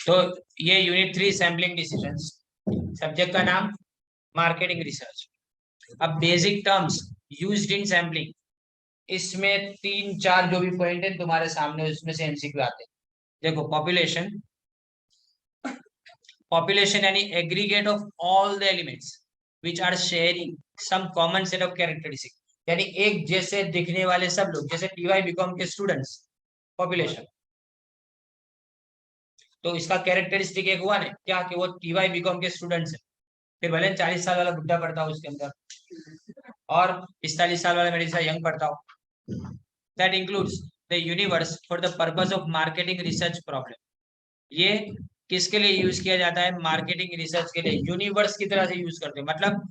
तो ये unit 3 sampling decisions, subject का नाम मार्केटिंग रिसर्च। अब basic terms used in sampling, इसमें 3-4 जो भी पॉइंट है तुम्हारे सामने उसमें से एमसीक्यू आते हैं। देखो, पॉपुलेशन, पॉपुलेशन यानी aggregate of all the elements which are sharing some common set of characteristic, यानी एक जैसे दिखने वाले सब लोग, जैसे टीवाई बीकॉम के स्टूडेंट्स, पॉपुलेशन। तो इसका कैरेक्टरिस्टिक एक हुआ ना क्या, कि वो टीवाई बीकॉम के स्टूडेंट्स है। फिर भले 40 साल वाला बुढ़ा पढ़ता हो उसके अंदर और 45 साल वाला मेरे जैसा यंग पढ़ता हो। That includes the universe for the purpose of marketing research problem. ये किसके लिए यूज किया जाता है? मार्केटिंग रिसर्च के लिए। यूनिवर्स की तरह से यूज करते हैं, मतलब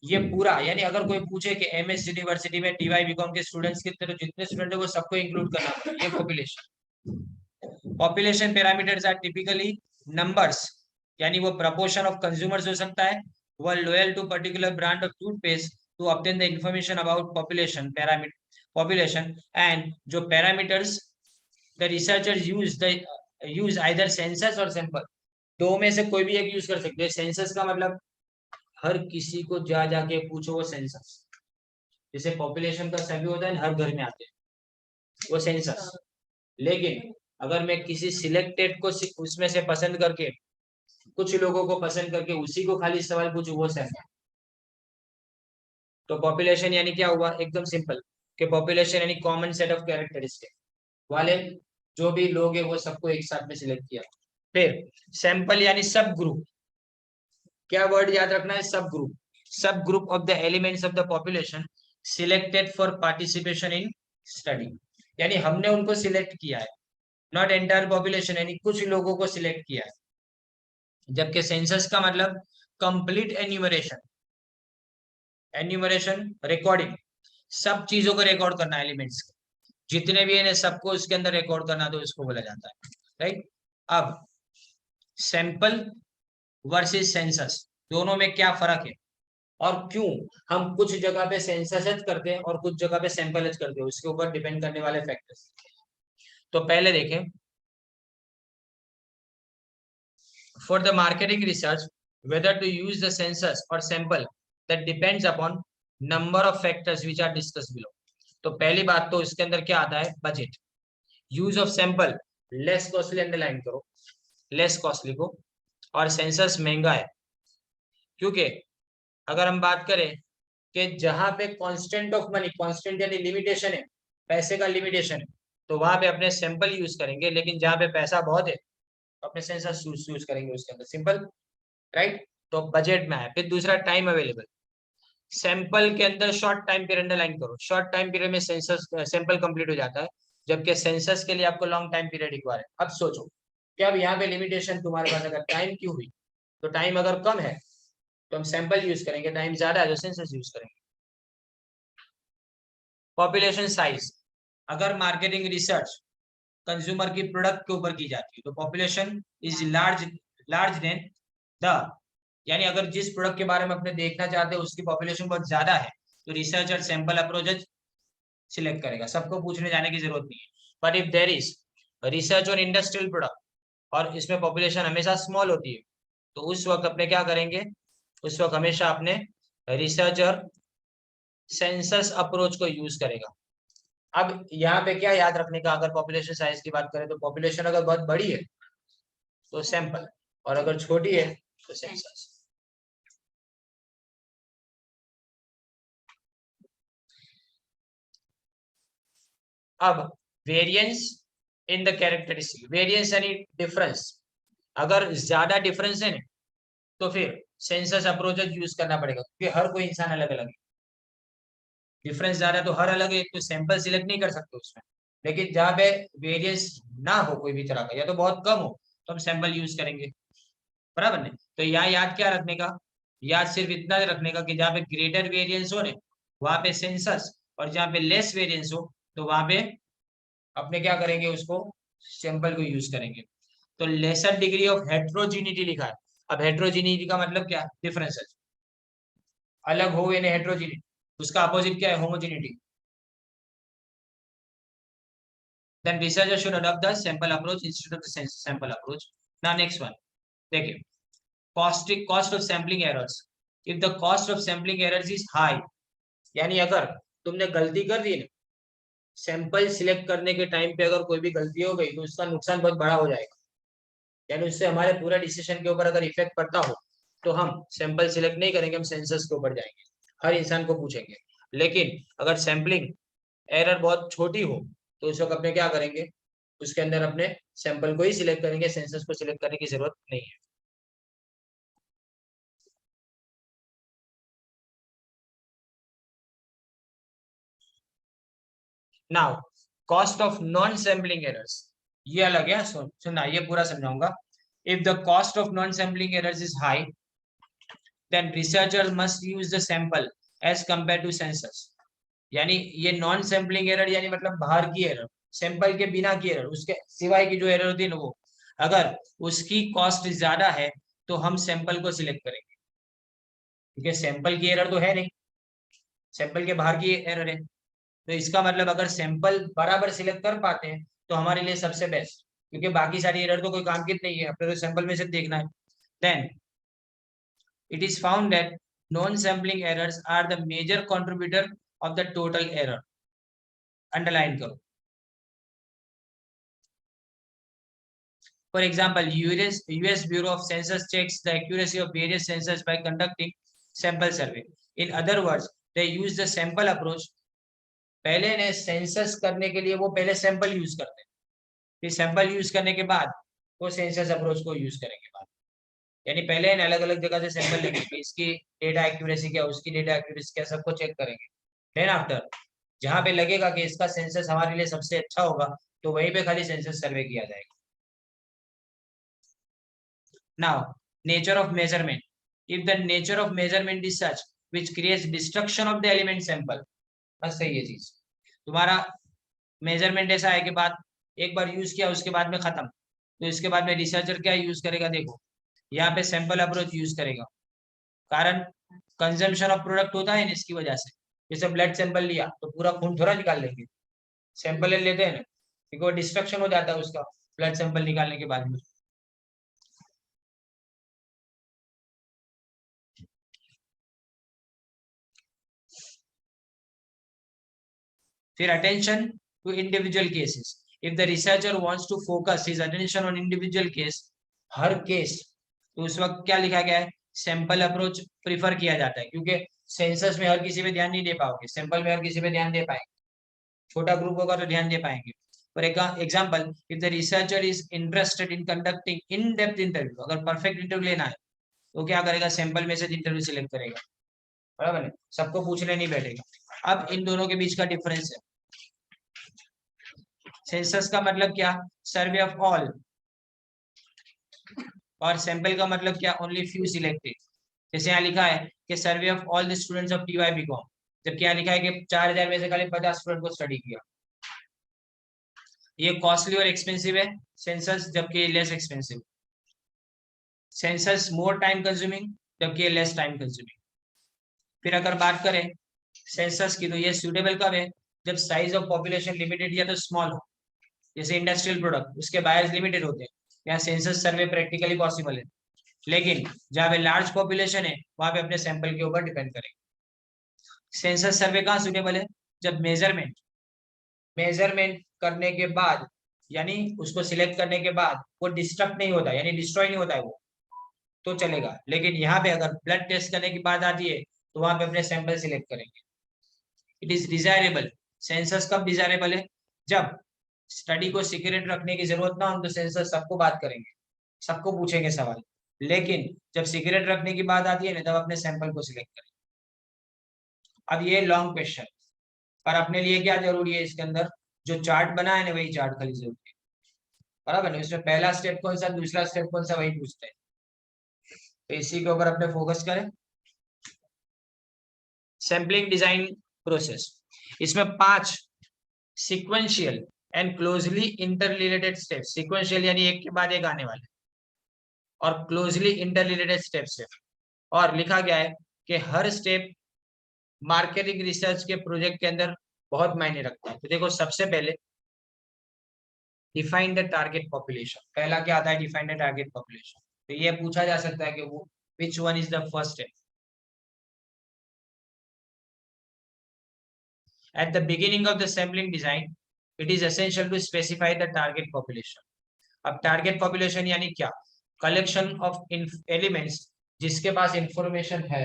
ये पूरा, यानी अगर कोई पूछे कि एमएस यूनिवर्सिटी में टीवाई बीकॉम के स्टूडेंट्स की तरह जितने स्टूडेंट है वो सबको इंक्लूड करना पड़ेगा, ये population. Population parameters are typically numbers, यानी वो प्रपोर्शन ऑफ कंज्यूमर्स हो सकता है, वो loyal to particular brand of toothpaste to obtain the information about population parameter, population. And जो parameters the researchers use either census or sample, दो में से कोई भी एक यूज कर सकते हैं। सेंसस का मतलब हर किसी को जा जाके पूछो, वो सेंसस। जैसे पॉपुलेशन का सर्वे होता है, हर घर में आते हैं, वो सेंसस। लेकिन अगर मैं किसी सिलेक्टेड को उसमें से पसंद करके, कुछ लोगों को पसंद करके उसी को खाली सवाल पूछूं, वो सैंपल। तो पॉपुलेशन यानी क्या हुआ? एकदम सिंपल, कि पॉपुलेशन यानी कॉमन सेट ऑफ कैरेक्टरिस्टिक वाले जो भी लोग हैं वो सबको एक साथ में सिलेक्ट किया। फिर सैंपल यानी सब ग्रुप। क्या वर्ड याद रखना है? सब ग्रुप। सब group of the elements of the population selected for participation in study, यानी हमने उनको सिलेक्ट किया है, नॉट एंटायर पॉपुलेशन, यानी कुछ लोगों को सिलेक्ट किया है। जबकि सेंसस का मतलब कंप्लीट एन्यूमरेशन, एन्यूमरेशन रिकॉर्डिंग, सब चीजों को रिकॉर्ड करना, एलिमेंट्स जितने भी है सबको उसके अंदर रिकॉर्ड करना, तो इसको बोला जाता है, राइट। अब सैंपल वर्सेस सेंसस, दोनों में क्या फर्क है और क्यों हम कुछ जगह पे सेंसस करते हैं और कुछ जगह पे सैंपल करते हैं, उसके ऊपर डिपेंड करने वाले फैक्टर्स। तो पहले देखें, for the marketing research whether to use the census or sample that depends upon number of factors which are discussed below। तो पहली बात तो इसके अंदर क्या आता है? Budget. Use of sample less costly, underline करो लेस कॉस्टली को, और सेंसस महंगा है क्योंकि अगर हम बात करें कि जहां पे कांस्टेंट ऑफ मनी, कांस्टेंट यानी लिमिटेशन है, पैसे का लिमिटेशन है, तो वहां पे अपने सैंपल यूज करेंगे, लेकिन जहां पे पैसा बहुत है तो अपने सेंसस यूज करेंगे उसके अंदर, सिंपल, राइट। तो बजट में है। फिर दूसरा टाइम अवेलेबल, सैंपल के अंदर शॉर्ट टाइम पीरियड, अंडरलाइन करो, शॉर्ट टाइम पीरियड में सेंसस सैंपल कंप्लीट हो जाता है, जबकि सेंसस के लिए आपको लॉन्ग टाइम पीरियड रिक्वायर है। अब सोचो कि अब यहाँ पे लिमिटेशन तुम्हारे पास अगर टाइम क्यों हुई, तो टाइम अगर कम है तो हम सैंपल यूज करेंगे, टाइम ज्यादा है तो सेंसस यूज करेंगे। पॉपुलेशन साइज, अगर मार्केटिंग रिसर्च कंज्यूमर की प्रोडक्ट के ऊपर की जाती है तो population is large then the, यानी अगर जिस प्रोडक्ट के बारे में अपने देखना चाहते हैं उसकी पॉपुलेशन बहुत ज्यादा है तो रिसर्चर सैंपल अप्रोच सिलेक्ट करेगा, सबको पूछने जाने की जरूरत नहीं है। But if there is research on industrial product और इसमें पॉपुलेशन हमेशा स्मॉल होती है, तो उस वक्त अपने क्या करेंगे? उस वक्त हमेशा अपने रिसर्चर सेंसस अप्रोच को यूज करेगा। अब यहाँ पे क्या याद रखने का, अगर पॉपुलेशन साइज की बात करें तो पॉपुलेशन अगर बहुत बड़ी है तो सैंपल, और अगर छोटी है तो सेंसस। अब variance in the characteristic, variance यानी डिफरेंस, अगर ज्यादा डिफरेंस है ना तो फिर सेंसस अप्रोच यूज करना पड़ेगा, क्योंकि हर कोई इंसान अलग अलग है। डिफरेंस ज्यादा तो हर अलग है, तो सैंपल सिलेक्ट नहीं कर सकते उसमें। लेकिन जहाँ पे वेरिएंस ना हो कोई भी तरह का, या तो बहुत कम हो, तो हम सैंपल यूज करेंगे, बराबर नहीं। तो यहाँ याद क्या रखने का? याद सिर्फ इतना रखने का कि जहाँ पे ग्रेटर वेरिएंस हो ना वहां पे सेंसस, और जहाँ पे लेस वेरिएंस हो तो वहां पे अपने क्या करेंगे? उसको सैंपल को यूज करेंगे। तो लेसर डिग्री ऑफ हेट्रोजिनिटी लिखा है। अब हेट्रोजिनिटी का मतलब क्या? डिफरेंसेस, अलग हो यानी हेट्रोजिनिटी, उसका अपोजिट क्या है? Homogeneity. Then researcher should adopt the sample approach instead of the sample approach. ना नेक्स्ट वन देखिए, cost of sampling errors. If the cost of sampling errors is high, यानी अगर तुमने गलती कर दी ना, सैंपल सिलेक्ट करने के टाइम पे अगर कोई भी गलती हो गई तो उसका नुकसान बहुत बड़ा हो जाएगा, यानी उससे हमारे पूरा डिसीजन के ऊपर अगर इफेक्ट पड़ता हो तो हम सैंपल सिलेक्ट नहीं करेंगे, हम सेंसस के ऊपर जाएंगे, हर इंसान को पूछेंगे। लेकिन अगर सैम्पलिंग एरर बहुत छोटी हो तो उस वक्त अपने क्या करेंगे, उसके अंदर अपने सैंपल को ही सिलेक्ट करेंगे, सेंसस को सिलेक्ट करने की जरूरत नहीं है। Now cost of non sampling errors, ये अलग है, सुनना ये पूरा समझाऊंगा। If the cost of non sampling errors is high, then researcher must use the sample as compare to census. यानी ये नॉन सैम्पलिंग एरर यानी मतलब बाहर की एरर, सैंपल के बिना की एरर, उसके सिवाय की जो एरर होती है ना, वो अगर उसकी कॉस्ट ज्यादा है तो हम सैंपल को सिलेक्ट करेंगे, क्योंकि सैंपल की एरर तो है नहीं, सैंपल के बाहर की एरर है। तो इसका मतलब अगर सैंपल बराबर सिलेक्ट कर पाते हैं तो हमारे लिए सबसे बेस्ट, क्योंकि बाकी सारी एरर तो कोई काम की नहीं है, अपने तो सैंपल में से देखना है। Then it is found that non-sampling errors are the major contributor of the total error. Underline करो। For example, US Bureau of Census checks the accuracy of various census by conducting sample survey. In other words, they use the sample approach. पहले ने census करने के लिए वो पहले sample use करते हैं, फिर सैंपल यूज करने के बाद वो सेंसस अप्रोच को यूज करेंगे बाद। यानी पहले अलग अलग जगह से सैंपल लेंगे, इसकी डेटा एक्यूरेसी क्या, उसकी डेटा एक्यूरेसी क्या, सबको चेक करेंगे। देन आफ्टर जहां पे लगेगा कि इसका सेंसस हमारे लिए सबसे अच्छा होगा तो वहीं पे खाली सेंसस सर्वे किया जाएगा। Now, nature of measurement. If the nature of measurement is such which creates destruction of the element sample, बस सही है चीज। तुम्हारा मेजरमेंट ऐसा है कि बात एक बार यूज किया उसके बाद में खत्म, तो इसके बाद में रिसर्चर क्या यूज करेगा, देखो यहाँ पे सैंपल अप्रोच यूज करेगा। कारण कंजम्पशन ऑफ प्रोडक्ट होता है ना, इसकी वजह से। जैसे ब्लड सैंपल लिया तो पूरा खून थोड़ा निकाल लेंगे, सैंपल लेते हैं ना, क्योंकि वो डिस्ट्रक्शन हो जाता है उसका ब्लड सैंपल निकालने के बाद में। फिर attention to individual cases. If the researcher wants to focus his attention on individual case, her case, तो उस वक्त क्या लिखा गया है, सैंपल अप्रोच प्रिफर किया जाता है, क्योंकि सेंसस में हर किसी पे ध्यान नहीं दे पाओगे, सैंपल में हर किसी पे ध्यान दे पाएंगे, छोटा ग्रुप होगा तो ध्यान दे पाएंगे। For example, if the researcher is interested in conducting in depth interview, अगर परफेक्ट इंटरव्यू लेना है तो क्या करेगा, सैंपल में से इंटरव्यू सिलेक्ट करेगा, बराबर है, सबको पूछने नहीं बैठेगा। अब इन दोनों के बीच का डिफरेंस है, सेंसस का मतलब क्या, सर्वे ऑफ ऑल, और सैंपल का मतलब क्या, ओनली फ्यू सिलेक्टेड। जैसे यहाँ लिखा है कि survey of all the students of TY BCom, जबकि यहाँ लिखा है कि 4000 में से खाली 50 स्टूडेंट को स्टडी किया। ये कॉस्टली और एक्सपेंसिव है सेंसस, जबकि less expensive. Census more time consuming, जबकि लेस टाइम कंज्यूमिंग। फिर अगर बात करें सेंसस की, तो ये सूटेबल कब है, जब साइज ऑफ पॉपुलेशन लिमिटेड या तो स्मॉल हो, जैसे इंडस्ट्रियल प्रोडक्ट, उसके बायर्स लिमिटेड होते हैं, यहाँ सेंसस सर्वे प्रैक्टिकली पॉसिबल है। लेकिन जहाँ पे लार्ज पॉपुलेशन है वहां पे अपने सैंपल के ऊपर डिपेंड करेंगे। सेंसस सर्वे कहाँ सुटेबल है, जब मेजरमेंट करने के बाद, यानी उसको सिलेक्ट करने के बाद वो डिस्ट्रक्ट नहीं होता, यानी डिस्ट्रॉय नहीं होता है वो, तो चलेगा। लेकिन यहाँ पे अगर ब्लड टेस्ट करने की बात आती है तो वहां पे अपने सैंपल सिलेक्ट करेंगे। इट इज डिजायरेबल, सेंसस कब डिजायरेबल है, जब स्टडी को सीक्रेट रखने की जरूरत ना हो तो सेंसस सबको बात करेंगे, सबको पूछेंगे सवाल। लेकिन जब सीक्रेट रखने की बात आती है ना, तब अपने सैंपल को सिलेक्ट करें। अब ये लॉन्ग क्वेश्चन, पर अपने लिए क्या जरूरी है, इसके अंदर जो चार्ट बना है ना वही चार्ट खाली जरूरी है, बराबर है। इसमें पहला स्टेप कौन सा, दूसरा स्टेप कौन सा, वही पूछते हैं, तो इसी के ऊपर अपने फोकस करें। सैम्पलिंग डिजाइन प्रोसेस, इसमें 5 sequential and closely interrelated steps, sequential यानी एक के बाद एक आने वाले, और क्लोजली इंटररिलेटेड स्टेप्स है। और लिखा गया है कि हर स्टेप मार्केटिंग रिसर्च के प्रोजेक्ट के अंदर बहुत मायने रखता है। तो देखो सबसे पहले डिफाइन द टारगेट पॉपुलेशन, पहला क्या आता है, डिफाइन द टारगेट पॉपुलेशन। तो ये पूछा जा सकता है कि वो which one is the first step. At the beginning of the sampling design, it is essential to specify the target population. अब टारगेट पॉपुलेशन यानी क्या, कलेक्शन ऑफ एलिमेंट्स जिसके पास इंफॉर्मेशन है,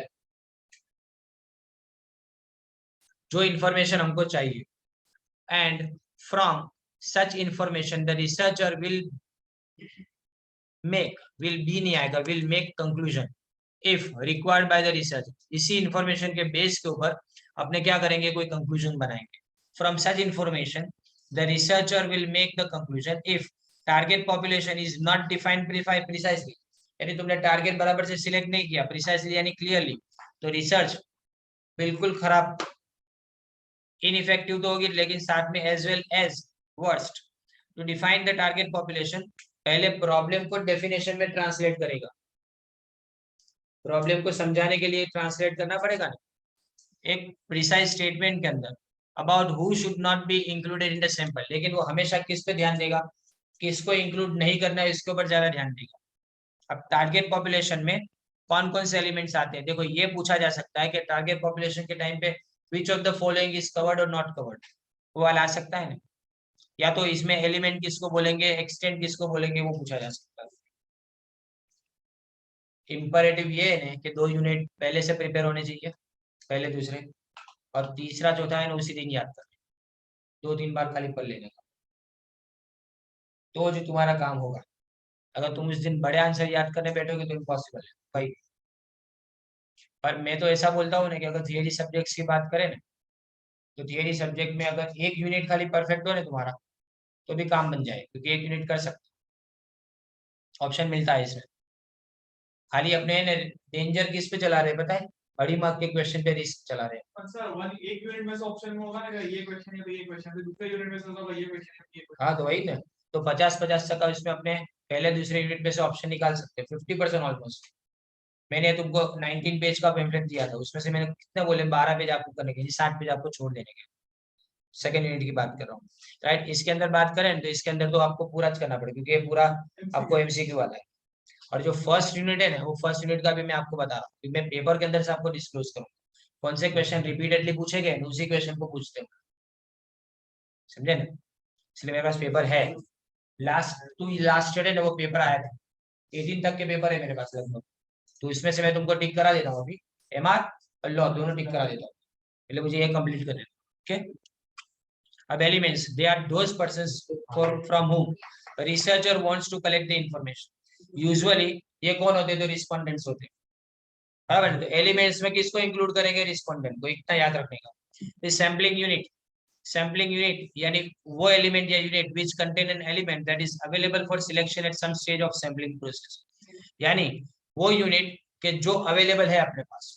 जो इंफॉर्मेशन हमको चाहिए, and from such information the researcher will be नहीं आएगा, will make conclusion if required by the research. इसी इंफॉर्मेशन के बेस के ऊपर अपने क्या करेंगे, कोई कंक्लूजन बनाएंगे। From such information the researcher will make the conclusion if target population is not defined precisely, यानी तुमने टारगेट बराबर से सिलेक्ट नहीं किया, प्रिसाइसली यानी क्लियरली, तो रिसर्च बिल्कुल खराब, इनइफेक्टिव तो होगी, लेकिन साथ में as well as worst. To define the target population, पहले प्रॉब्लम को डेफिनेशन में ट्रांसलेट करेगा, प्रॉब्लम को समझाने के लिए ट्रांसलेट करना पड़ेगा ना, एक प्रिसाइज स्टेटमेंट के अंदर about who should not be included in the sample, लेकिन वो हमेशा किस पे ध्यान देगा, किसको इंक्लूड नहीं करना है, इसके ऊपर ज्यादा ध्यान देगा। अब टारगेट पॉपुलेशन में कौन कौन से एलिमेंट्स आते हैं, देखो ये पूछा जा सकता है कि टारगेट पॉपुलेशन के टाइम पे which of the following is covered और नॉट कवर्ड, वो वाला आ सकता है ना, या तो इसमें एलिमेंट किसको बोलेंगे, एक्सटेंट किसको बोलेंगे, वो पूछा जा सकता है। इंपरेटिव ये है कि 2 यूनिट पहले से प्रिपेयर होने चाहिए, पहले दूसरे, और तीसरा चौथा है ना उसी दिन याद कर, 2-3 बार खाली पढ़ लेने का, तो जो तुम्हारा काम होगा। अगर तुम उस दिन बड़े आंसर याद करने बैठोगे तो इम्पॉसिबल है भाई। पर मैं तो ऐसा बोलता हूँ ना कि अगर थियरी सब्जेक्ट्स की बात करें ना, तो थियरी सब्जेक्ट में अगर 1 यूनिट खाली परफेक्ट हो ना तुम्हारा, तो भी काम बन जाए, क्योंकि 1 यूनिट कर सकते, ऑप्शन मिलता है इसमें। खाली अपने डेंजर किस पे चला रहे पता है, बड़ी मार्क के क्वेश्चन पे रिस्क चला रहे हैं। सर 1 यूनिट में से ऑप्शन में होगा ना, ये क्वेश्चन है तो ये क्वेश्चन है, दूसरे यूनिट में से होगा ये क्वेश्चन है ये क्वेश्चन। हाँ तो वही ना, तो 50-50 तक का इसमें अपने पहले दूसरे यूनिट में से ऑप्शन निकाल सकते हैं, 50% ऑलमोस्ट। मैंने तुमको 19 पेज का पेम्पलेट दिया था, उसमें से मैंने कितने बोले, 12 पेज आपको करने के, 60 पेज आपको छोड़ देने के। सेकंड यूनिट की बात कर रहा हूँ, राइट। इसके अंदर बात करें तो इसके अंदर तो आपको पूरा करना पड़ेगा, क्योंकि ये पूरा आपको एमसीक्यू वाला है। और जो फर्स्ट यूनिट है ना, वो फर्स्ट यूनिट का भी मैं आपको बता रहा हूँ, मैं पेपर के अंदर से आपको डिस्क्लोज करूँ कौन से क्वेश्चन रिपीटेडली पूछे गए, उसी क्वेश्चन को पूछते हैं, समझे ना। इसलिए मेरे पास पेपर है, लास्ट ईयर है ना वो पेपर आया था, 18 तक के पेपर है मेरे पास लगभग, तो इसमें से मैं तुमको टिक करा देता हूँ अभी, एमआर और लॉ दोनों टिक करा देता हूँ, पहले मुझे ये कंप्लीट कर देना, ओके। अब elements, they are those persons from whom researcher wants to collect the information. Usually ये कौन होते हैं, तो रिस्पोंडेंट्स होते हैं, बराबर। तो एलिमेंट्स में किसको इंक्लूड करेंगे, रिस्पोंडेंट को, इतना याद रखने का। सैम्पलिंग यूनिट, सैम्पलिंग यूनिट यानी वो एलिमेंट या unit which contain an element that is available for selection at some stage of sampling process, यानी वो यूनिट के जो अवेलेबल है अपने पास,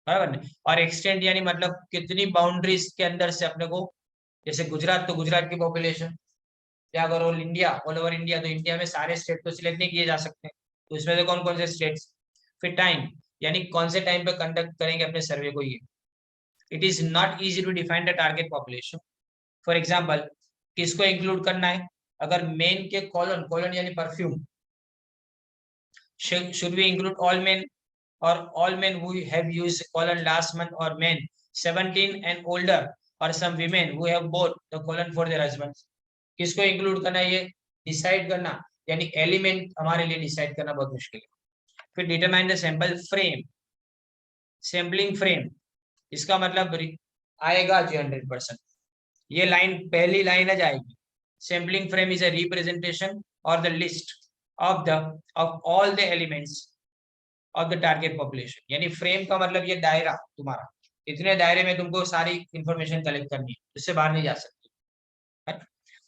बराबर। और एक्सटेंड यानी मतलब कितनी बाउंड्रीज के अंदर से अपने को, जैसे गुजरात, तो गुजरात की पॉपुलेशन, या अगर all India, all over India, तो इंडिया में सारे स्टेट तो सिलेक्ट नहीं किए जा सकते, तो इसमें से कौन कौन से स्टेट्स। फिर टाइम, यानी कौन से टाइम पे कंडक्ट करेंगे अपने सर्वे को, ये। It is not easy to define the target population. For example, किसको इंक्लूड करना है, अगर मेन के कॉलन, कॉलन यानी perfume, should we include all men or all men who have used colon last month, or men 17 and older, or some women who have bought the colon for their husbands। किसको include करना है, ये decide करना, यानी element हमारे लिए decide करना बहुत मुश्किल है। फिर determine the sample frame, sampling frame, इसका मतलब आएगा जी 100%, ये लाइन पहली लाइन है जाएगी। Sampling frame is a representation or the list of all the elements of the target population, यानी फ्रेम का मतलब ये दायरा तुम्हारा, इतने दायरे में तुमको सारी इंफॉर्मेशन कलेक्ट करनी है, उससे बाहर नहीं जा सकती।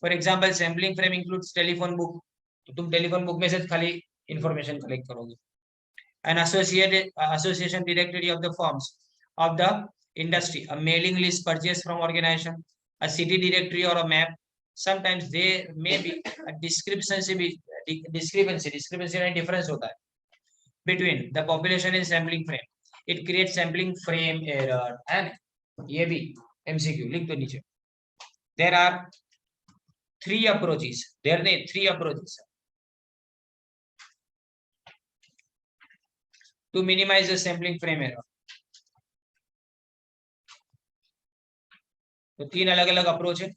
For example, sampling frame includes telephone book, तो तुम टेलीफोन बुक में से खाली इंफॉर्मेशन कलेक्ट करोगे। An association directory of the firms of the industry, a mailing list purchased from organization, a city directory or a map. Sometimes there may be a discrepancy and difference होता है between the population and sampling frame. It creates sampling frame error, and ये भी MCQ लिख दो नीचे। There are three approaches. There are three approaches to minimize the sampling frame error. तो तीन अलग अलग अप्रोच है.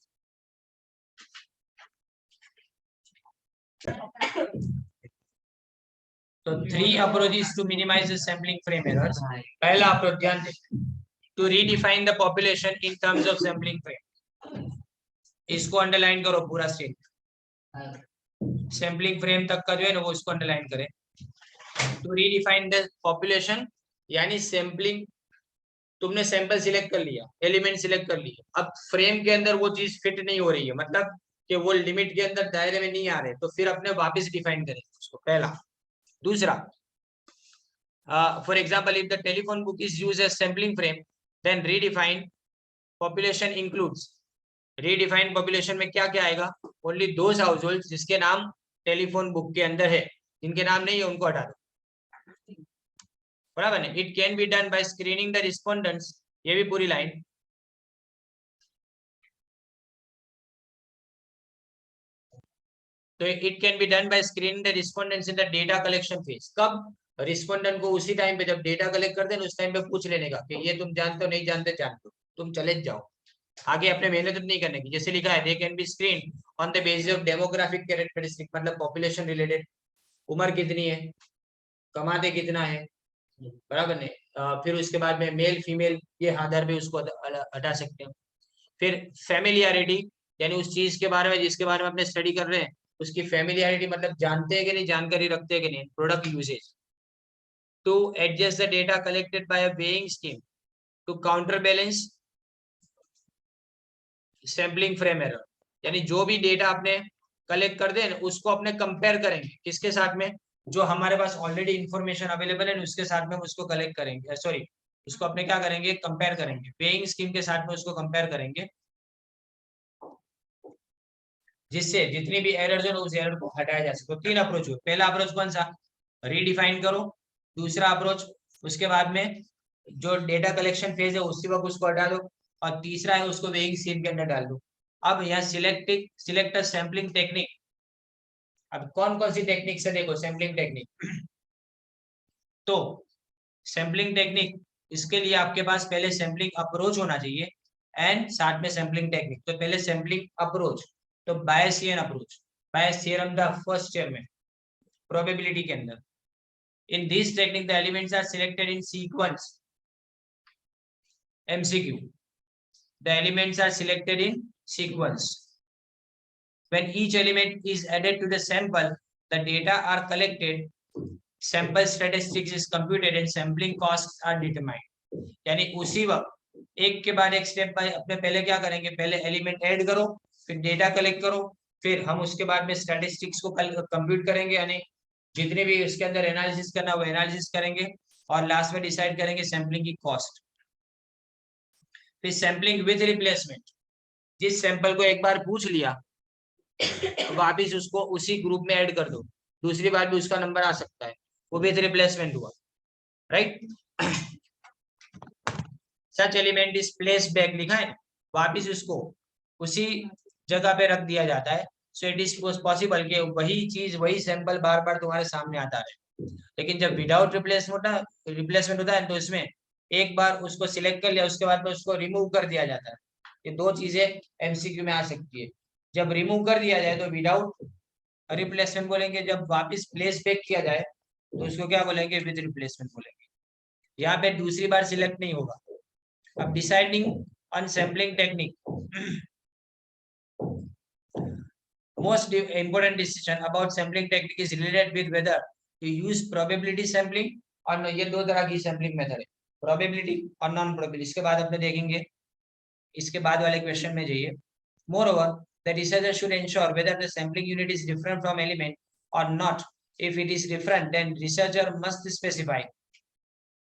तो three approaches to minimize the sampling frame errors. पहला अप्रोच ध्यान दें, to redefine the population in terms of sampling frame. इसको अंडरलाइन करो पूरा स्टेट. सैम्पलिंग फ्रेम तक का जो है ना वो इसको अंडरलाइन करें. टू रीडिफाइन द पॉपुलेशन यानी सैम्पलिंग, तुमने सैंपल सिलेक्ट कर लिया, एलिमेंट सिलेक्ट कर लिया, अब फ्रेम के अंदर वो चीज फिट नहीं हो रही है, मतलब कि वो लिमिट के अंदर दायरे में नहीं आ रहे, तो फिर अपने वापस डिफाइन करें उसको. पहला. दूसरा, for example if the telephone book is used as sampling frame then redefine population includes. Redefine population में क्या क्या आएगा? ओनली दोज हाउसहोल्ड जिसके नाम टेलीफोन बुक के अंदर है, जिनके नाम नहीं है उनको हटा दो. बराबर है. It can be done by screening the respondents. ये भी पूरी लाइन. तो it can be done by screening the respondents in the data collection phase. कब? रिस्पोंडेंट को उसी टाइम पे जब डेटा कलेक्ट करते हैं उस टाइम पे पूछ लेने का कि ये तुम जानते हो नहीं जानते, जानते हो, तुम चले जाओ, आगे अपने मेहनत नहीं करने की. जैसे लिखा है, they can be screen on the basis of demographic characteristic, मतलब पॉपुलेशन रिलेटेड, उम्र कितनी है, कमाते कितना है, बराबर नहीं. फिर उसके बाद में मेल फीमेल ये आधार पे उसको हटा सकते हैं. फिर फैमिलियरिटी यानी उस चीज के बारे में जिसके बारे में अपने स्टडी कर रहे हैं उसकी फैमिलियरिटी, मतलब जानते हैं कि नहीं, जानकारी रखते हैं कि नहीं. Product uses. To adjust the data collected by a weighing scheme to counter balance sampling frame error, यानी जो भी डेटा आपने कलेक्ट कर दे उसको अपने कंपेयर करेंगे किसके साथ में, जो हमारे पास ऑलरेडी इंफॉर्मेशन अवेलेबल है उसके साथ में उसको कलेक्ट करेंगे, सॉरी उसको अपने क्या करेंगे, कंपेयर करेंगे, वेइंग स्कीम के साथ में उसको कंपेयर करेंगे, जिससे जितनी भी एरर्स है उस एरर को हटाया जा सके. तो तीन अप्रोच हुए. पहला अप्रोच कौन सा? रीडिफाइन करो. दूसरा अप्रोच, उसके बाद में जो डेटा कलेक्शन फेज है उसी वक्त उसको हटा दो. और तीसरा है उसको वेइंग स्कीम के अंदर डाल दो. अब यहाँ सिलेक्ट अ सैम्पलिंग टेक्निक. अब कौन कौन सी टेक्निक से देखो सैम्पलिंग टेक्निक. तो सैम्पलिंग टेक्निक, इसके लिए आपके पास पहले सैम्पलिंग अप्रोच होना चाहिए एंड साथ में सैम्पलिंग टेक्निक. तो पहले सैम्पलिंग अप्रोच, तो Bayesian approach, Bayes theorem the first year में प्रोबेबिलिटी के अंदर. In this technique the elements are selected in sequence. MCQ, the elements are selected in sequence. When each element is added to the sample, the data are collected, sample statistics is computed and sampling costs are determined. यानी उसी वक्त एक के बाद एक step by अपने पहले क्या करेंगे, पहले एलिमेंट ऐड करो, फिर डेटा कलेक्ट करो, फिर हम उसके बाद में स्टैटिस्टिक्स को कंप्यूट करेंगे, यानी जितने भी उसके अंदर एनालिसिस करना वो एनालिसिस करेंगे, और लास्ट में डिसाइड करेंगे सैम्पलिंग की कॉस्ट. फिर सैम्पलिंग विद रिप्लेसमेंट, जिस सैंपल को एक बार पूछ लिया वापिस उसको उसी ग्रुप में ऐड कर दो, दूसरी बार भी उसका नंबर आ सकता है, वो विद रिप्लेसमेंट हुआ. Right. Such element is place back लिखा है, वापिस उसको उसी जगह पे रख दिया जाता है. सो इट इज पॉसिबल कि वही चीज वही सैंपल बार बार तुम्हारे सामने आता है. लेकिन जब विदाउट रिप्लेसमेंट होता है तो इसमें एक बार उसको सिलेक्ट कर लिया उसके बाद में उसको रिमूव कर दिया जाता है. ये दो चीजें MCQ में आ सकती है. जब रिमूव कर दिया जाए तो विदाउट रिप्लेसमेंट बोलेंगे, जब वापस प्लेस बैक किया जाए तो उसको क्या बोलेंगे, विद रिप्लेसमेंट बोलेंगे. यहाँ पे दूसरी बार सिलेक्ट नहीं होगा. अब deciding on sampling technique, most important decision about sampling technique is related with whether to use probability sampling or no. ये दो तरह की सैम्पलिंग मेथड है, प्रोबेबिलिटी और नॉन प्रोबेबिलिटी. इसके बाद अपने देखेंगे, इसके बाद वाले क्वेश्चन में जाइए. Moreover, the researcher should ensure whether the sampling unit is different from element or not. If it is different, then researcher must specify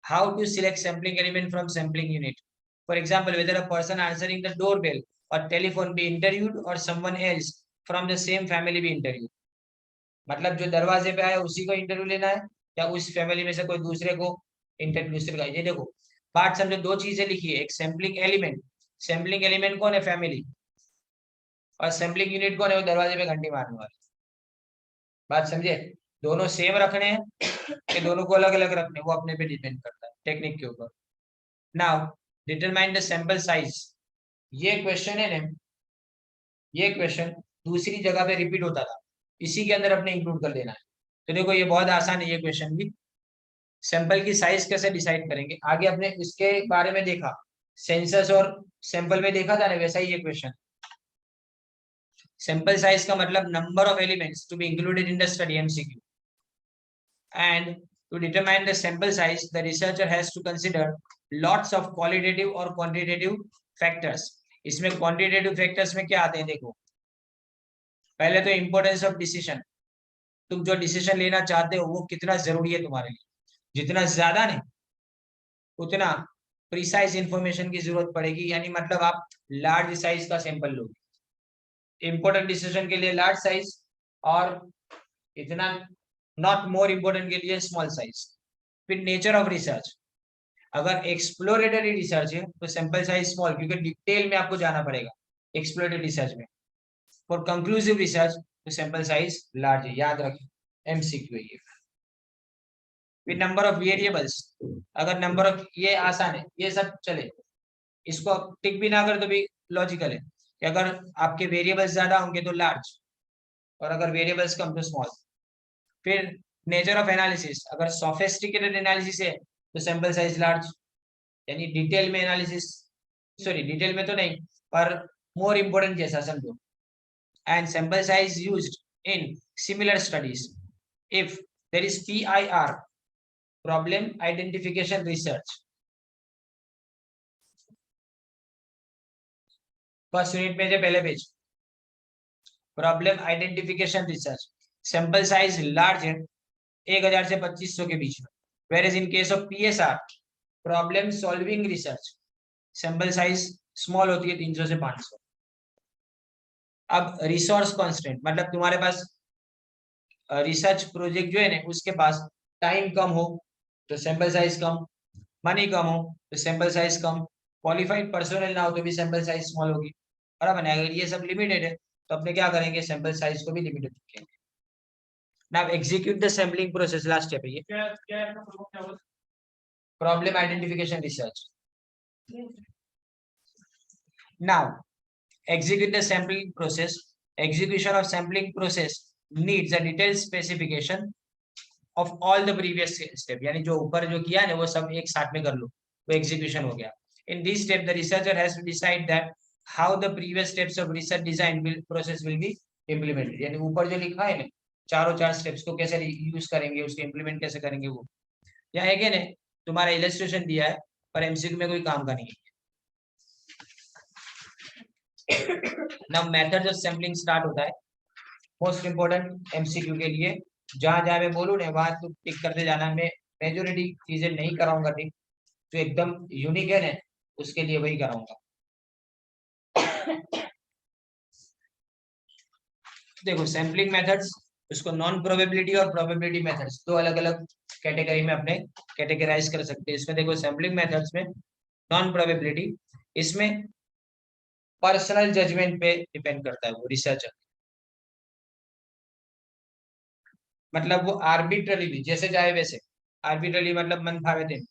how to select sampling element from sampling unit. For example, whether a person answering the doorbell or telephone be interviewed or someone else from the same family be interviewed. मतलब जो दरवाजे पे आया उसी को interview लेना है या उस फैमिली में से कोई दूसरे को इंटरव्यू करना है. ये देखो बात समझो, दो चीजें लिखी है. एक सैम्पलिंग एलिमेंट, सैम्पलिंग एलिमेंट कौन है, फैमिली, और सैम्पलिंग यूनिट कौन है, वो दरवाजे पे घंटी मारने वाले। बात समझे? दोनों सेम रखने हैं कि दोनों को अलग अलग रखने, वो अपने पे डिपेंड करता है टेक्निक के ऊपर। Now determine the sample size. ये क्वेश्चन है ना, ये क्वेश्चन दूसरी जगह पे रिपीट होता था, इसी के अंदर अपने इंक्लूड कर देना है। तो देखो ये बहुत आसान है ये क्वेश्चन भी। सैंपल की साइज कैसे डिसाइड करेंगे, आगे अपने इसके बारे में देखा, सेंसस और सैंपल में देखा था ना, वैसा ही ये क्वेश्चन। सैंपल साइज का मतलब number of elements to be included in the study, MCQ. And to determine the sample size the researcher has to consider lots of qualitative और क्वांटिटेटिव फैक्टर्स। इसमें क्वांटिटेटिव फैक्टर्स में क्या आते हैं देखो, पहले तो इंपॉर्टेंस ऑफ डिसीजन, तुम जो डिसीजन लेना चाहते हो वो कितना जरूरी है तुम्हारे लिए, जितना ज्यादा नहीं उतना प्रिसाइज इंफॉर्मेशन की जरूरत पड़ेगी, यानी मतलब आप लार्ज साइज का सैंपल लोगे इंपॉर्टेंट डिसीजन के लिए लार्ज साइज, और इतना नॉट मोर इंपॉर्टेंट के लिए स्मॉल साइज। फिर नेचर ऑफ रिसर्च, अगर एक्सप्लोरेटरी रिसर्च है तो सैंपल साइज स्मॉल, क्योंकि डिटेल में आपको जाना पड़ेगा एक्सप्लोरेटरी रिसर्च में। फॉर कंक्लूसिव रिसर्च तो सैंपल साइज लार्ज है, याद रखें, एमसीक्यू है ये। फिर नंबर ऑफ वेरिएबल्स, अगर नंबर ऑफ, ये आसान है, ये सब चले, इसको टिक भी ना कर तो भी लॉजिकल है कि अगर आपके वेरिएबल्स ज्यादा होंगे तो लार्ज, और अगर वेरिएबल्स कम तो स्मॉल। फिर नेचर ऑफ एनालिसिस, अगर सोफिस्टिकेटेड एनालिसिस है तो सैंपल साइज लार्ज, यानी डिटेल में एनालिसिस, सॉरी डिटेल में तो नहीं पर मोर इंपोर्टेंट जैसा समझो। And sample size used in similar studies if there is PIR, problem identification research. First unit में पहले page, problem identification research, sample size large है 1000 से 2500 के बीच में। Where in case of PSR, problem solving research, sample size small होती है 300 से 500। अब रिसोर्स कॉन्स्टेंट, मतलब तुम्हारे पास रिसर्च प्रोजेक्ट जो है ना उसके पास टाइम कम हो तो सैंपल साइज कम, मनी कम हो तो सैंपल साइज कम, क्वालिफाइड पर्सनल ना हो तो भी सैंपल साइज स्मॉल होगी। बराबर है, अगर ये सब लिमिटेड है तो अपने क्या करेंगे, सैंपल साइज को भी लिमिटेड रखेंगे। Now execute the sampling process, last step है ये, problem identification research. Now execute the sampling process. Execution of sampling process needs a detailed specification of all the previous step, यानी जो ऊपर जो किया है वो सब एक साथ में कर लो, वो execution हो गया। In this step the researcher has to decide that how the previous steps of research design process will be implemented, यानी ऊपर जो लिखा है ना चारों चार स्टेप्स को कैसे यूज करेंगे, उसको इम्प्लीमेंट कैसे करेंगे, वो यहाँ है क्या, तुम्हारा इलस्ट्रेशन दिया है पर एमसीक्यू में कोई काम का नहीं है। ना मेथड ऑफ सैम्पलिंग स्टार्ट होता है, मोस्ट इंपोर्टेंट एमसीक्यू के लिए, जहां जहां मैं बोलूं ना वहां तो टिक करते जाना। मैं मेजोरिटी चीजें नहीं कराऊंगा टिक, जो एकदम यूनिक है ना उसके लिए वही कराऊंगा। देखो सैम्पलिंग मेथड्स, उसको नॉन प्रोबेबिलिटी और प्रोबेबिलिटी मेथड्स दो अलग अलग कैटेगरी में अपने कैटेगराइज कर सकते हैं। इसमें देखो सैम्पलिंग मेथड्स में नॉन प्रोबेबिलिटी, इसमें पर्सनल जजमेंट पे डिपेंड करता है वो रिसर्चर, मतलब वो आर्बिट्रली भी जैसे चाहे वैसे, आर्बिट्रली मतलब मन भावे दिन,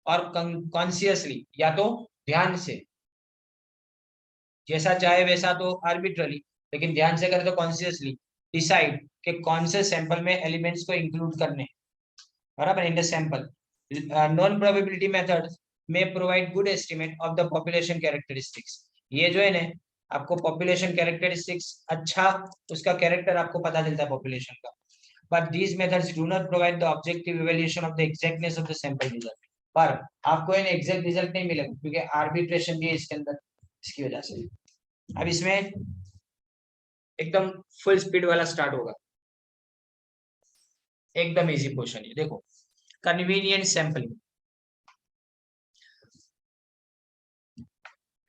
और कॉन्शियसली या तो ध्यान से, जैसा चाहे वैसा तो आर्बिट्रली, लेकिन ध्यान से करे तो कॉन्शियसली डिसाइड कि कौन से सैंपल में एलिमेंट्स को इंक्लूड करने, बराबर in the sample. Non probability method में provide good estimate of the population characteristics, ये जो है ना आपको पॉपुलेशन कैरेक्टरिस्टिक्स, अच्छा उसका कैरेक्टर आपको पता चलता है पॉपुलेशन का। But these methods do not provide the objective evaluation of the exactness of the sample result. पर आपको इन एग्जैक्ट रिजल्ट नहीं मिलेगा क्योंकि आर्बिट्रेशन भी है इसके अंदर, इसकी वजह से। अब इसमें एकदम फुल स्पीड वाला स्टार्ट होगा, एकदम इजी क्वेश्चन है। देखो कन्वीनियंट सैंपलिंग,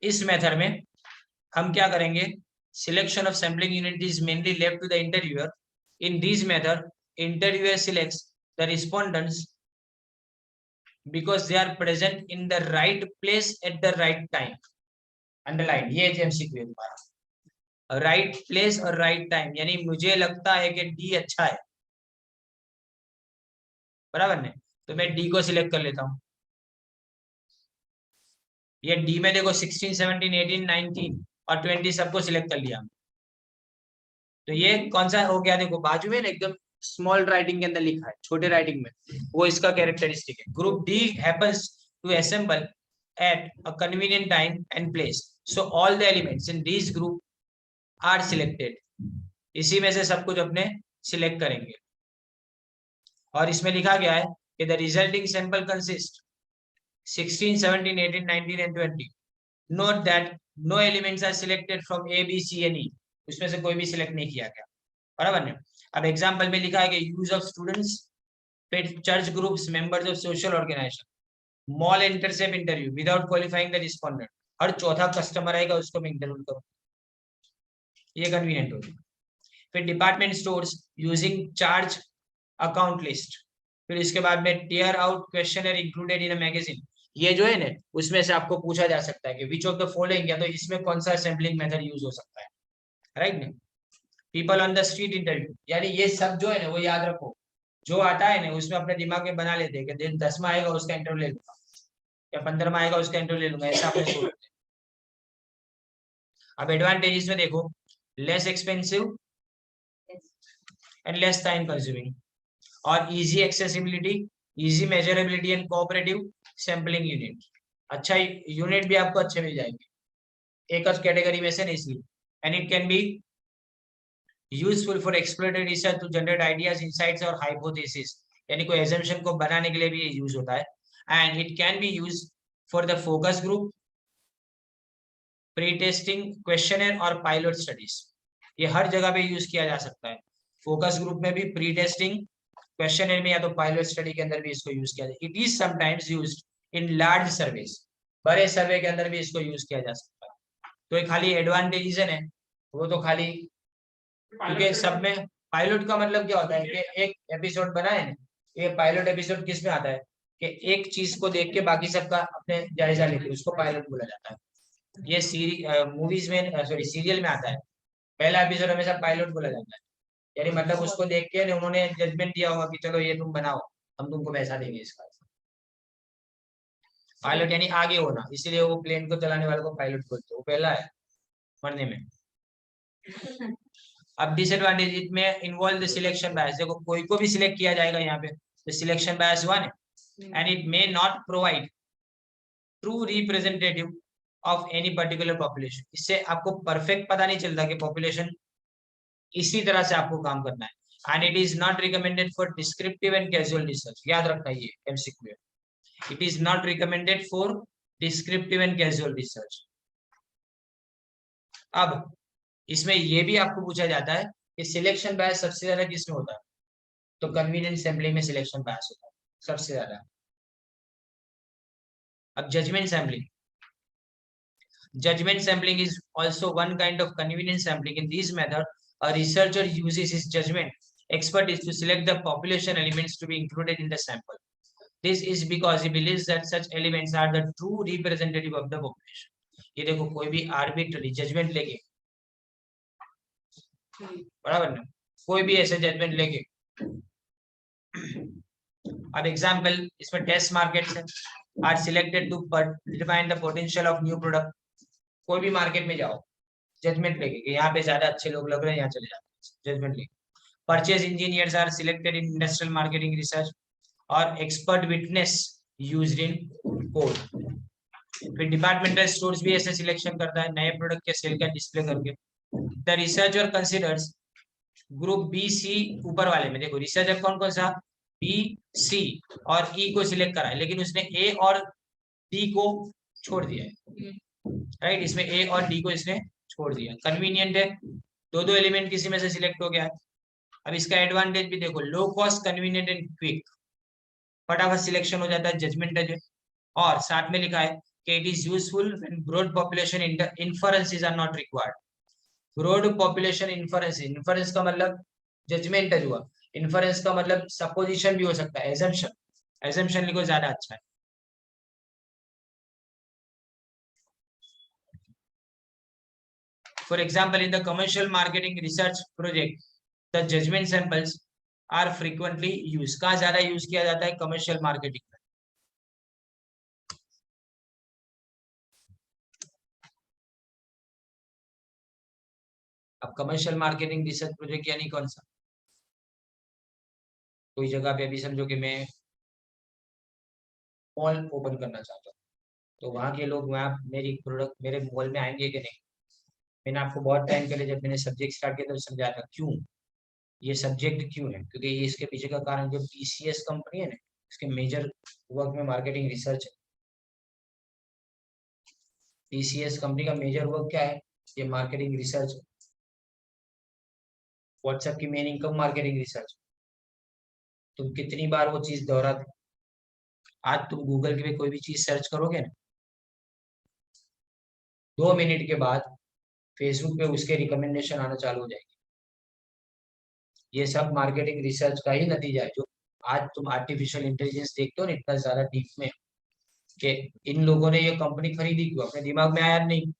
इस मेथड में हम क्या करेंगे, selection of sampling unit is mainly left to the interviewer. In this method interviewer selects the respondents because they are present in the right place at the right time। Underline, ये MCQ है तुम्हारा। Right place और right time, यानी मुझे लगता है कि D अच्छा है, बराबर नहीं, तो मैं डी को सिलेक्ट कर लेता हूँ। ये डी में देखो 16, 17, 18, 19 और 20 सबको सिलेक्ट कर लिया। तो ये कौन सा हो गया, देखो बाजू में ना एकदम स्मॉल राइटिंग के अंदर लिखा है, छोटे राइटिंग में, वो इसका कैरेक्टरिस्टिक है। Group D happens to assemble at a convenient time and place, so all the elements in this group are selected. इसी में से सब कुछ अपने सिलेक्ट करेंगे। और इसमें लिखा गया है कि the resulting sample consist 16, 17, 18, 19 and 20. Note that no elements are selected from A, B, C and E. उसमें से कोई भी सिलेक्ट नहीं किया गया, बराबर है। अब एग्जांपल में लिखा है कि use of students, church groups, members of social organization, mall intercept interview without qualifying the respondent. हर चौथा कस्टमर आएगा उसको मैं इंटरव्यू करूँ, ये कन्वीनियंट होगी। फिर department stores using charge account list. फिर इसके बाद में tear out questionnaire included in a magazine. ये जो है ना, उसमें से आपको पूछा जा सकता है कि विच ऑफ द फॉलोइंग, या तो इसमें कौन सा सैम्पलिंग मेथड यूज हो सकता है, राइट ना। People on the street interview, यानी ये सब जो है ना वो याद रखो, जो आता है ना उसमें अपने दिमाग में बना लेते हैं कि दिन 10 में आएगा उसका इंटरव्यू ले लूंगा, या 15 में आएगा उसका इंटरव्यू ले लूंगा, ऐसा अपने सोचते हैं। अब एडवांटेजेस में देखो, less expensive and less time consuming, और easy accessibility, easy measurability and cooperative sampling unit. अच्छा यूनिट भी आपको अच्छे मिल जाएंगे एक कैटेगरी में से नहीं, इसलिए। And it can be useful for exploratory research to generate ideas, insights और हाइपोथेसिस, यानी कोई एजम्पशन को बनाने के लिए भी यूज होता है। And it can be use for the focus group, pre testing, questionnaire और पायलट स्टडीज। ये हर जगह पे यूज किया जा सकता है, फोकस ग्रुप में भी, प्री टेस्टिंग, क्वेश्चनर में, या तो पायलट स्टडी के अंदर भी इसको यूज किया जाए। It is sometimes used in large surveys, बड़े सर्वे के अंदर भी इसको यूज किया जा सकता है। तो ये खाली एडवांटेजेस है, वो तो खाली, क्योंकि सब में पायलट का मतलब क्या होता है कि एक एपिसोड बनाए ना, ये पायलट एपिसोड किस में आता है कि एक चीज को देख के बाकी सबका अपने जायजा लेते, उसको पायलट बोला जाता है। ये मूवीज में, सॉरी सीरियल में आता है, पहला एपिसोड हमेशा पायलट बोला जाता है, यानी मतलब उसको देख के उन्होंने जजमेंट दिया होगा कि चलो ये तुम बनाओ, हम तुमको पैसा देंगे इसका। पायलट यानी आगे होना, इसीलिए वो प्लेन को चलाने वाले को पायलट बोलते हैं, वो पहला है मरने में। अब डिसएडवांटेज में इन्वॉल्व द सिलेक्शन बायस, देखो कोई को भी सिलेक्ट किया जाएगा यहाँ पे, तो सिलेक्शन बायस 1 है, and it may not provide true representative of any particular population. इससे आपको परफेक्ट पता नहीं चलता कि पॉपुलेशन इसी तरह से आपको काम करना है। And it is not recommended for descriptive and casual research, याद रखना ये MCQ, it is not recommended for descriptive and casual research. अब इसमें ये भी आपको पूछा जाता है कि सिलेक्शन बायस सबसे ज्यादा किसमें होता है, तो कन्वीनियंट सैम्पलिंग में सिलेक्शन बायस होता है सबसे ज्यादा। अब judgment sampling, judgment sampling is also one kind of convenience sampling. In this method, a researcher uses his judgment expertise to select the population elements to be included in the sample. This is because he believes that such elements are the true representative of the population. ये देखो कोई भी arbitrary judgement लेके, बराबर ना, कोई भी ऐसे जजमेंट लेके। अब एग्जांपल इसमें टेस्ट मार्केट्स हैं, are selected to define the potential of new product. कोई भी मार्केट में जाओ जजमेंट लेके कि यहाँ पे ज्यादा अच्छे लोग लग रहे हैं, यहाँ चले जाते हैं जजमेंट लेके। Purchase engineers are selected in industrial marketing research, और expert witness used in court. फिर डिपार्टमेंटल स्टोर्स भी ऐसे सिलेक्शन करता है नए प्रोडक्ट के सेल का डिस्प्ले करके। The researcher considers group B C, ऊपर वाले में देखो रिसर्चर कौन कौन सा, बी सी और ई को सिलेक्ट करा है, लेकिन उसने ए और डी को छोड़ दिया है, राइट। इसमें ए और डी को इसने छोड़ दिया, कन्वीनियंट है, दो एलिमेंट किसी में से सिलेक्ट हो गया है। अब इसका एडवांटेज भी देखो, low cost, convenient and quick, फटाफट सिलेक्शन हो जाता है, जजमेंट है। और साथ में लिखा है कि it is useful when broad population inferences are not required. Broad population inference, inference का मतलब जजमेंट है हुआ, इन्फरेंस का मतलब सपोजिशन भी हो सकता है, एजम्पशन, एजम्पशन लिखो ज्यादा अच्छा है। For example in the commercial marketing research project the judgment samples are frequently use. कहाँ ज्यादा यूज किया जाता है? कमर्शियल मार्केटिंग में। अब कमर्शियल मार्केटिंग रिसर्च प्रोजेक्ट यानी कौन सा? कोई जगह पे अभी समझो कि मैं मॉल ओपन करना चाहता हूँ, तो वहां के लोग वहाँ मेरी प्रोडक्ट मेरे मॉल में आएंगे कि नहीं? मैंने आपको बहुत टाइम पहले जब मैंने सब्जेक्ट स्टार्ट किया तो समझाया था क्यों ये सब्जेक्ट क्यों है, क्योंकि ये इसके पीछे का कारण जो टीसीएस कंपनी है ना, इसके मेजर वर्क में मार्केटिंग रिसर्च है। टीसीएस कंपनी का मेजर वर्क क्या है? ये मार्केटिंग रिसर्च। व्हाट्सएप की मेन इनकम मार्केटिंग रिसर्च। तुम कितनी बार वो चीज दोहराते? आज तुम गूगल पे कोई भी चीज सर्च करोगे ना, 2 मिनट के बाद फेसबुक पे उसके रिकमेंडेशन आना चालू हो जाएगी। ये सब मार्केटिंग रिसर्च का ही नतीजा है। जो आज तुम आर्टिफिशियल इंटेलिजेंस देखते हो ना इतना ज्यादा डीप में, कि इन लोगों ने ये कंपनी खरीदी क्यों? अपने दिमाग में आया नहीं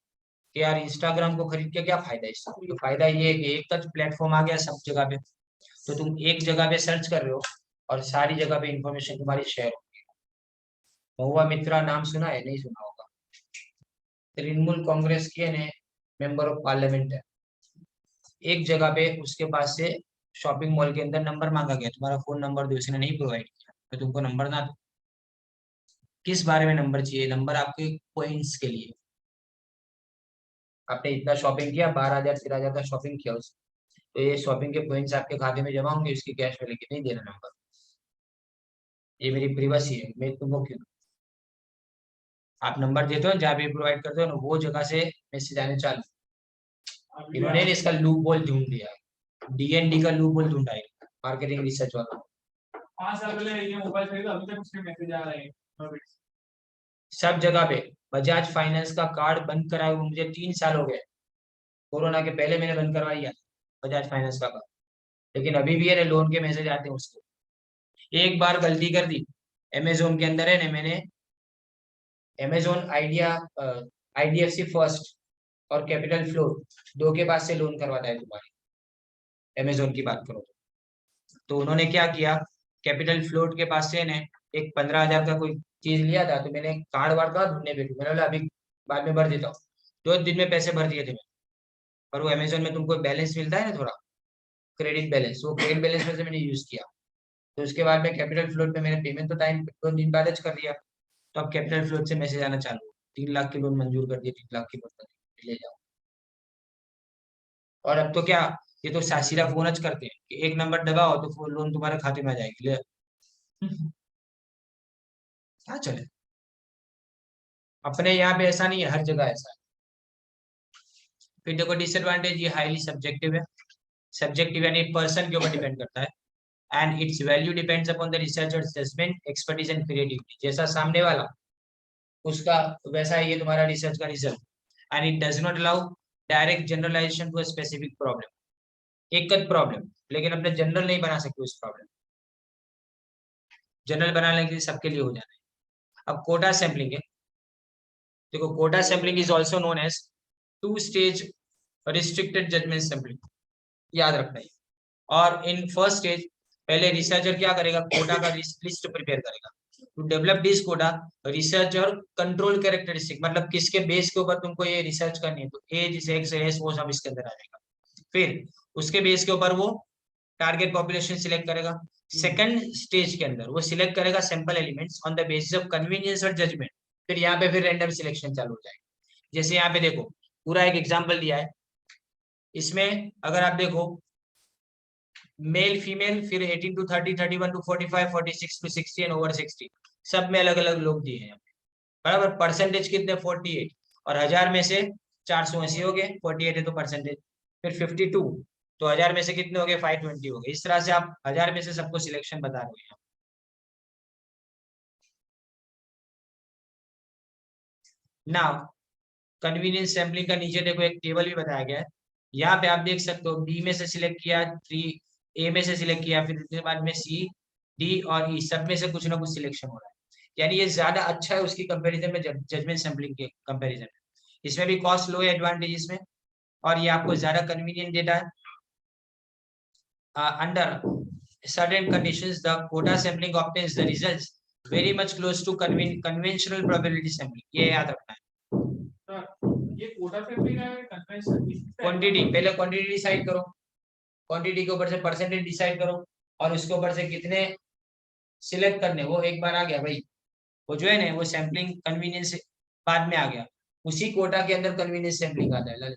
कि यार इंस्टाग्राम को खरीद के क्या फायदा है? इसका तो फायदा ये है कि एक तक प्लेटफॉर्म आ गया सब जगह पे, तो तुम एक जगह पे सर्च कर रहे हो और सारी जगह पे इंफॉर्मेशन तुम्हारी शेयर होगी। महुआ मित्रा नाम सुना है? नहीं सुना होगा। तृणमूल कांग्रेस के ने मेंबर ऑफ पार्लियामेंट है। एक जगह पे उसके पास से शॉपिंग मॉल के अंदर नंबर मांगा गया, तुम्हारा फोन नंबर दो, उसने नहीं प्रोवाइड किया, तो तुमको नंबर ना दो। किस बारे में नंबर चाहिए? नंबर आपके पॉइंट्स के लिए। आपने इतना शॉपिंग किया, 12,000 13,000 का शॉपिंग किया उसने, तो ये शॉपिंग के पॉइंट्स आपके खाते में जमा होंगे, उसकी कैश में लेके नहीं देना नंबर। ये मेरी प्रिवेसी है, मैं तुमको क्यों? आप नंबर देते हो जहाँ पे प्रोवाइड करते हो ना, वो जगह से मैसेज आने चालू। इन्होंने इसका लूप होल ढूंढ दिया है, डीएनडी का लूप होल ढूंढा है मार्केटिंग रिसर्च वाला। 5 साल पहले ये मोबाइल खरीदा, अभी तक उसके मैसेज आ रहे हैं सब जगह पे। बजाज फाइनेंस का कार्ड बंद कराए हुए मुझे 3 साल हो गए। कोरोना के पहले मैंने बंद करवा लिया बजाज फाइनेंस का कार्ड, लेकिन अभी भी है लोन के मैसेज आते हैं उसको। एक बार गलती कर दी, अमेजोन के अंदर है ना, मैंने अमेजोन आइडिया आईडीएफसी फर्स्ट और कैपिटल फ्लोर दो के पास से लोन करवाता है तुम्हारी, अमेजोन की बात करो तो उन्होंने क्या किया, कैपिटल फ्लोट के पास से ने एक 15,000 का कोई चीज लिया था, तो मैंने कार्ड वार्ड का ढूंढने बैठू, मैंने बोला अभी बाद में भर देता हूँ। 2 दिन में पैसे भर दिए थे मैंने। और वो अमेजोन में तुमको बैलेंस मिलता है ना थोड़ा, क्रेडिट बैलेंस, वो क्रेडिट बैलेंस में से मैंने यूज किया। तो उसके बाद में कैपिटल फ्लोट पे मैंने पेमेंट तो टाइम 2 दिन बाद कर दिया, तो अब कैपिटल फ्लोट से मैसेज आना चालू हुआ, 3 लाख की लोन मंजूर कर दिया, 3 लाख की लोन ले जाओ। और अब तो क्या, ये तो सीधा फोन च करते हैं कि एक नंबर दबाओ तो लोन तुम्हारे खाते में आ जाएगी। ले क्या चले, अपने यहाँ पे ऐसा नहीं है, हर जगह ऐसा है। फिर देखो डिसएडवांटेज, ये हाईली सब्जेक्टिव है। सब्जेक्टिव यानी पर्सन के ऊपर डिपेंड करता है, and its value depends upon the researcher judgment expertise and creativity. जैसा सामने वाला उसका वैसा ही ये तुम्हारा रिसर्च का result. And it does not allow direct generalization to a specific problem. एक प्रॉब्लम, लेकिन अपने जनरल नहीं बना सकते उस प्रॉब्लम। जनरल बनाने के लिए सबके लिए हो जाना है। अब कोटा सैम्पलिंग है, देखो quota sampling is also known as 2 stage restricted judgment sampling, याद रखना है। और इन फर्स्ट स्टेज पहले रिसर्चर क्या करेगा, कोटा का लिस्ट प्रिपेयर करेगा। To develop this quota researcher control characteristic, मतलब किसके बेस के ऊपर तुमको ये रिसर्च करनी है, तो एज सेक्स रेस वो सब इसके अंदर आ जाएगा। फिर उसके बेस के ऊपर वो टारगेट पॉपुलेशन सिलेक्ट करेगा। सेकंड स्टेज के अंदर वो सिलेक्ट करेगा sample elements on the basis of convenience और जजमेंट। फिर यहाँ पे फिर रैंडम सिलेक्शन चालू हो जाएगा। जैसे यहाँ पे देखो पूरा एक एग्जांपल दिया है, इसमें अगर आप देखो मेल फीमेल, फिर 18 to 30, 31 to 45, 46 to 60 and over 60, सब में अलग अलग लोग दिए हैं बराबर। परसेंटेज कितने? 48, और 1000 में से 480 हो गए, 48 है तो परसेंटेज। फिर 52, तो 1000 में से कितने हो गए? 520 हो गए। इस तरह से आप 1000 में से सबको सिलेक्शन बता रहे हैं। नाउ कन्वीनियंस सैम्पलिंग का नीचे देखो एक टेबल भी बताया गया है, यहाँ पे आप देख सकते हो बी में से सिलेक्ट किया, 3 ए में से सिलेक्ट किया, फिर उसके बाद में सी डी और ई, सब में से कुछ ना कुछ सिलेक्शन हो रहा है। यानी ये ज्यादा अच्छा है उसकी कंपैरिजन में, जजमेंट सैम्पलिंग के कंपैरिजन में। इसमें भी कॉस्ट लो है, एडवांटेज इसमें और ये आपको ज्यादा कन्वीनियंट देता है। Under certain conditions the quota sampling obtains the results very much close to conventional probability sampling। ये याद रखना है। ये कोटा सैंपलिंग है कन्वेंशन क्वांटिटी, पहले क्वांटिटी डिसाइड करो, क्वांटिटी के ऊपर से परसेंटेज डिसाइड करो और उसके ऊपर से कितने सिलेक्ट करने, वो एक बार आ गया भाई, वो जो है ना वो सैम्पलिंग कन्वीनियंस बाद में आ गया, उसी कोटा के अंदर कन्वीनियंस सैम्पलिंग आता है।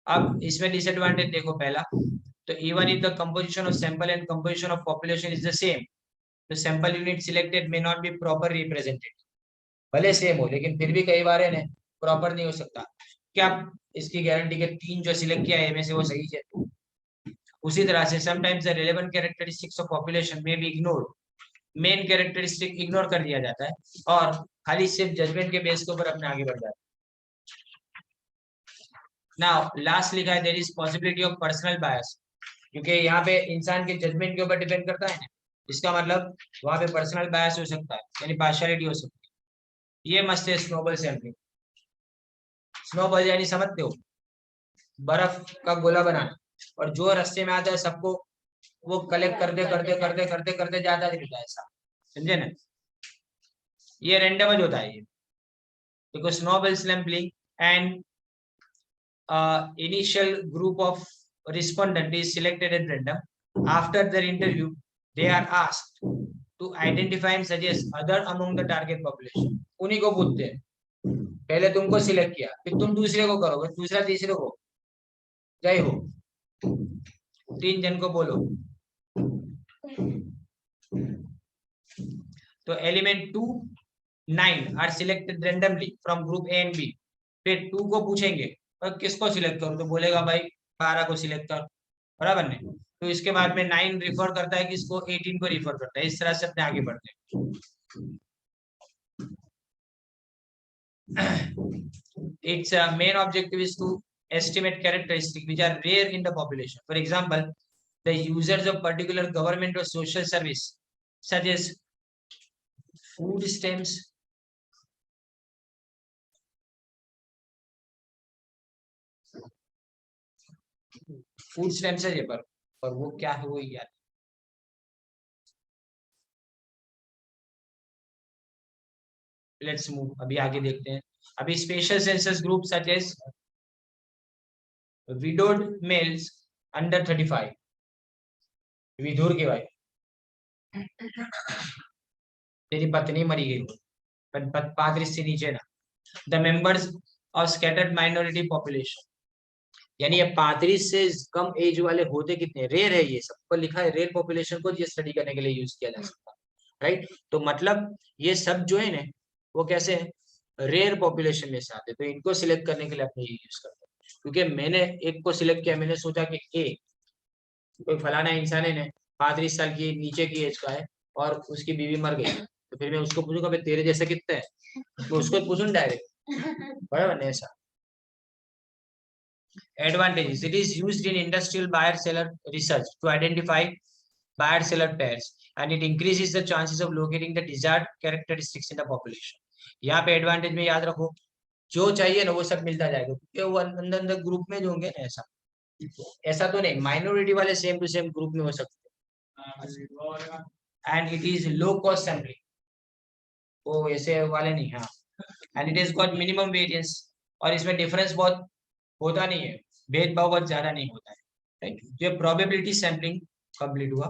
अब इसमें डिसएडवांटेज देखो, पहला तो even if the composition of sample and composition of population is the same, the sample unit selected may not be proper represented. भले सेम हो लेकिन फिर भी कई बार है ना प्रॉपर नहीं हो सकता। क्या इसकी गारंटी के 3 जो सिलेक्ट किया है में से वो सही है? उसी तरह से sometimes the relevant characteristics of population में be ignored, main characteristic ignore कर दिया जाता है और खाली सिर्फ जजमेंट के बेस के ऊपर अपने आगे बढ़ जाता है। नाउ लास्ट लिखा है there is possibility of personal bias, क्योंकि यहाँ पे इंसान के जजमेंट के ऊपर डिपेंड करता है ना, इसका मतलब वहां पे पर्सनल बायस हो सकता है, यानी पार्शियलिटी हो सकती है। ये मस्त है स्नोबॉल सैंपलिंग। स्नोबॉल यानी समझते हो, बर्फ का गोला बनाना, और जो रास्ते में आता है सबको वो कलेक्ट करते करते करते करते करते जाता रहता है, ऐसा समझे ना? ये रैंडम होता है ये, देखो snowball sampling and initial group of respondent is selected at random. After their interview, they are asked to identify and suggest other among the target population। उन्हीं को पूछते हैं, पहले तुमको सिलेक्ट किया, फिर तुम दूसरे को करोगे, दूसरा तीसरे को, जय हो, 3 जन को बोलो। तो element 2, 9 are selected randomly from group A and B. फिर 2 को पूछेंगे और किसको सिलेक्ट करो, तो बोलेगा भाई 12 को सिलेक्ट कर, बराबर नहीं? तो इसके बाद में 9 रिफर करता है किसको, 18 को रिफर करता है। इस तरह से अपने आगे बढ़ते हैं। its main objective is to estimate characteristics which are rare in the population. For example, the users of particular government or social service such as food stamps, food stamps है ये पर वो क्या है वो यार। लेट्स मूव, अभी आगे देखते हैं। अभी special census group such as widowed males under 35, विधुर के भाई तेरी पत्नी मरी गई, पर 35 से नीचे ना। The members of scattered minority population, यानी ये 35 से कम एज वाले होते कितने, रेयर है, ये सब पर लिखा है। रेयर पॉपुलेशन को ये स्टडी करने के लिए यूज किया जा सकता है, राइट? तो मतलब ये सब जो है ना वो कैसे है, रेयर पॉपुलेशन में से आते, तो इनको सिलेक्ट करने के लिए अपने ये यूज करते हैं। क्योंकि मैंने एक को सिलेक्ट किया, मैंने सोचा कि ए कोई फलाना इंसान है ना 35 साल की नीचे की एज का है और उसकी बीवी मर गई, तो फिर मैं उसको पूछूंगा भाई तेरे जैसा कितना है, तो उसको पूछूं डायरेक्ट, बराबर नहीं? ऐसा advantages, it is used in industrial buyer seller research to identify buyer seller pairs and it increases the chances of locating the desired characteristics in the population। यहाँ पे एडवांटेज में याद रखो, जो चाहिए ना वो सब मिलता जाएगा, क्योंकि वो अंदर अंदर ग्रुप में जो होंगे ना, ऐसा तो नहीं, माइनॉरिटी वाले सेम टू सेम ग्रुप में हो सकते हैं। And it is low cost sampling, वो ऐसे वाले नहीं। हाँ, and it is got minimum variance, और इसमें डिफरेंस बहुत होता नहीं है, भेदभाव बहुत ज्यादा नहीं होता है, राइट? ये प्रोबेबिलिटी सैम्पलिंग कंप्लीट हुआ।